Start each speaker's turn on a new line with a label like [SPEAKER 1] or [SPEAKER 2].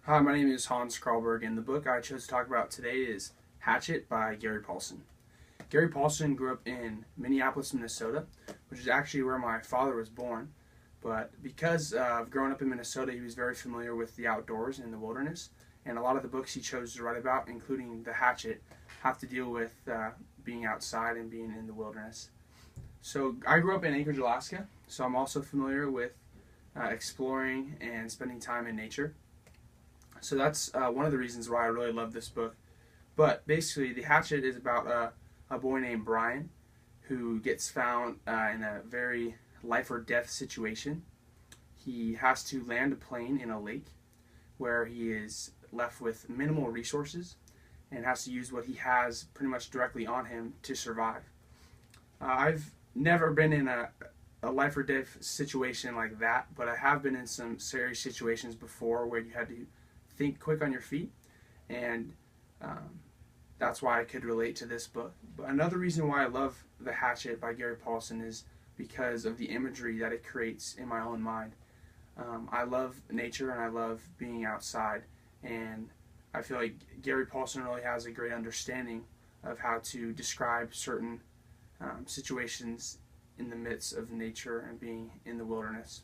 [SPEAKER 1] Hi, my name is Hans Karlberg, and the book I chose to talk about today is Hatchet by Gary Paulsen. Gary Paulsen grew up in Minneapolis, Minnesota, which is actually where my father was born. But because of growing up in Minnesota, he was very familiar with the outdoors and the wilderness. And a lot of the books he chose to write about, including The Hatchet, have to deal with being outside and being in the wilderness. So I grew up in Anchorage, Alaska, so I'm also familiar with exploring and spending time in nature. So that's one of the reasons why I really love this book. But basically, The Hatchet is about a boy named Brian who gets found in a very life or death situation. He has to land a plane in a lake where he is left with minimal resources and has to use what he has pretty much directly on him to survive. I've never been in a life or death situation like that, but I have been in some serious situations before where you had to think quick on your feet, and that's why I could relate to this book. But another reason why I love The Hatchet by Gary Paulsen is because of the imagery that it creates in my own mind. I love nature and I love being outside, and I feel like Gary Paulsen really has a great understanding of how to describe certain situations in the midst of nature and being in the wilderness.